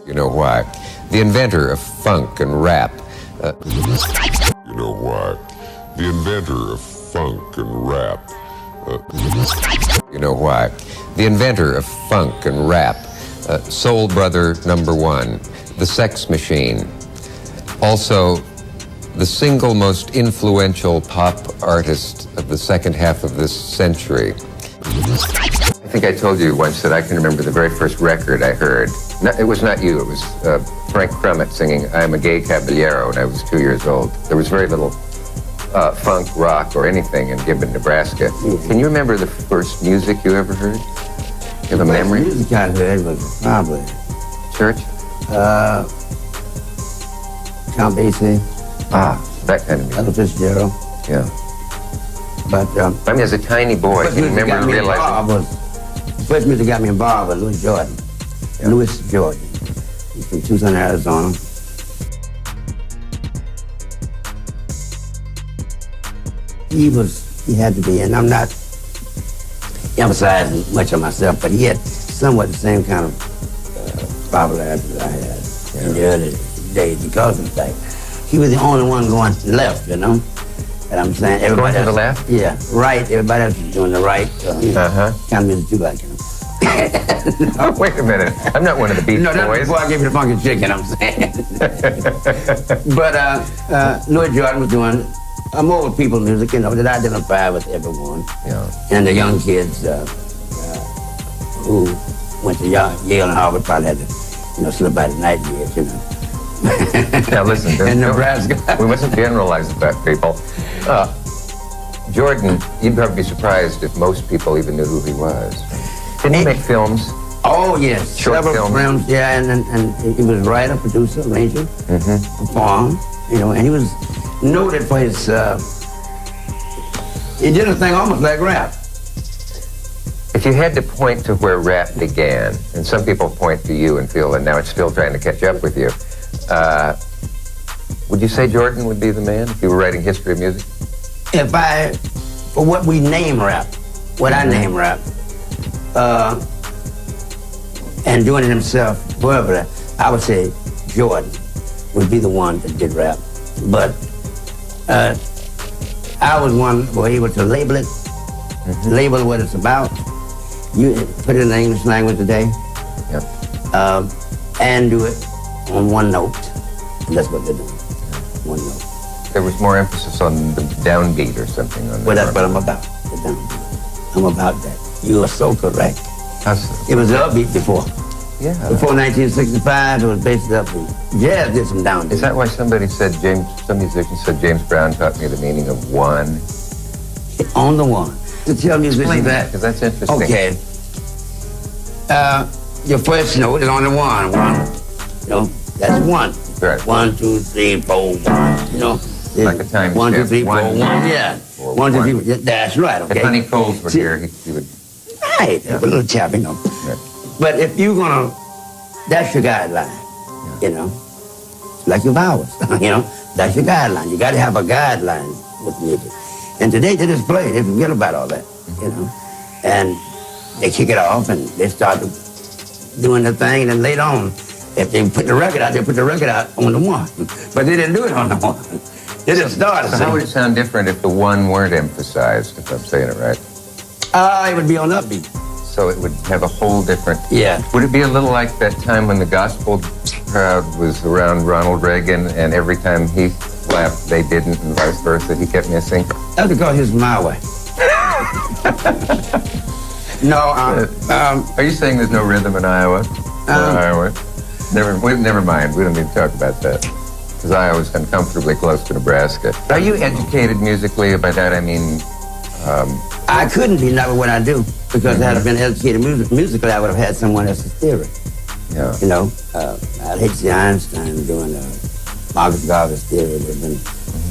You know why? The inventor of funk and rap. You know why? The inventor of funk and rap. You know why? The inventor of funk and rap. Soul Brother #1. The Sex Machine. Also, the single most influential pop artist of the second half of this century. I think I told you once that I can remember the very first record I heard. It was not you, it was Frank Crummett singing I Am a Gay Caballero when I was 2 years old. There was very little funk, rock, or anything in Gibbon, Nebraska. Can you remember the first music you ever heard? You have a memory? The music I heard was probably Church? Count Basie. That kind of music. Ella Fitzgerald. Yeah. But I mean, as a tiny boy, first can you music remember realizing? the first music got me involved with Louis Jordan. Yeah. Louis Jordan. He's from Tucson, Arizona. He had to be, and I'm not emphasizing much of myself, but he had somewhat the same kind of popularity that I had in the early days because of the fact he was the only one going left, you know? And I'm saying everybody Going to the else, left? Yeah, right. Everybody else was doing the right. Kind of music you like, you know? Oh, wait a minute. I'm not one of the Beach No, that's Boys. before I gave you the funky chicken, I'm saying. But Louis Jordan was doing more people music, you know, that identify with everyone. Yeah. And the young kids who went to Yale and Harvard probably had to, you know, slip by the night years, you know. Now listen, in Nebraska. We mustn't generalize about people. Jordan, you'd probably be surprised if most people even knew who he was. Didn't he make films? Oh, yes. Short Several films, yeah, and he was writer, producer, arranger, performer, you know, and he was noted for his, he did a thing almost like rap. If you had to point to where rap began, and some people point to you and feel that now it's still trying to catch up with you, would you say Jordan would be the man if you were writing history of music? For what we name rap, what I name rap, and doing it himself, whoever, I would say Jordan would be the one that did rap. But I was one who was able to label it, label what it's about, you put it in the English language today, and do it on one note. And that's what they're doing, one note. There was more emphasis on the downbeat or something. On well, that's what I'm about, the downbeat. I'm about that. You are so correct. It was the upbeat before. Yeah. Before 1965, it was based upbeat. Jazz did some downbeat. Is that why somebody said, some musician said James Brown taught me the meaning of one? On the one. To tell musicians that. Because that's interesting. Okay. Your first note is on the one. You know, that's one. Right. 1, 2, 3, 4, 1. You know. Like a time 1, 2, 3, 4, 1. One. Yeah. 1, 2, 3. That's right. Okay. If Honey Coles were here, he would. Right. A little chap, you know. Right. But if you're gonna, that's your guideline. You know, like your vows. You know, that's your guideline. You got to have a guideline with music. And today they just play. They forget about all that. You know, and they kick it off and they start doing the thing. And then later on, if they put the record out, they put the record out on the one. But they didn't do it on the one. They just started. So how would it sound different if the one weren't emphasized? If I'm saying it right. It would be on upbeat. So it would have a whole different... Yeah. Would it be a little like that time when the gospel crowd was around Ronald Reagan and every time he laughed, they didn't, and vice versa, he kept missing? That's because he was my way. No, are you saying there's no rhythm in Iowa? Iowa? Never mind. We don't need to talk about that. Because Iowa's uncomfortably close to Nebraska. Are you educated musically? By that I mean... I couldn't be not with what I do, because had I been educated musically, I would have had someone else's theory. Yeah. You know, I'd hate to see Einstein doing Marcus Garvey's theory. It would have been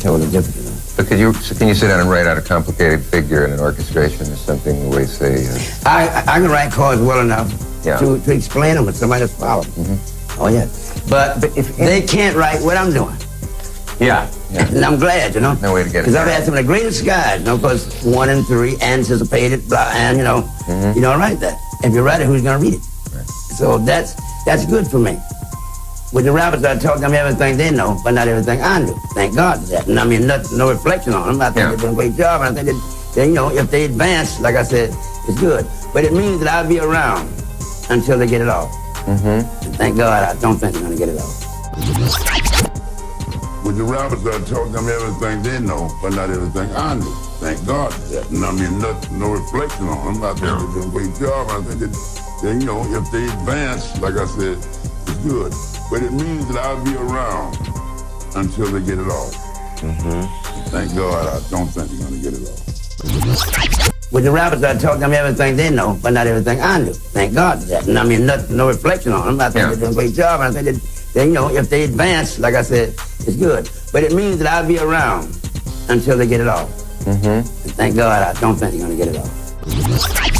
totally different, you know. But can you sit down and write out a complicated figure in an orchestration or something, the way, say... I can write chords well enough to explain them and somebody else follow them. Oh, yeah. But if they can't write what I'm doing. Yeah. And I'm glad, you know. No way to get it. Because I've had some of the greatest guys, you know, because 1 and 3 anticipated, blah, and, you know, you don't write that. If you write it, who's going to read it? Right. So that's good for me. With the rappers, I told them everything they know, but not everything I knew. Thank God for that. And I mean, no reflection on them. I think they're doing a great job. And I think that, you know, if they advance, like I said, it's good. But it means that I'll be around until they get it off. And thank God, I don't think they're going to get it off. With the rappers, I told them everything they know, but not everything I knew. Thank God for that. And I mean, no reflection on them. I think they're doing a great job. And I think that, you know, if they advance, like I said, it's good. But it means that I'll be around until they get it off. Thank God, I don't think they're going to get it off. With the rappers, I told them everything they know, but not everything I knew. Thank God for that. And I mean, no reflection on them. I think they're doing a great job. And I think that, you know, if they advance, like I said, it's good. But it means that I'll be around until they get it off. And thank God, I don't think they're going to get it off.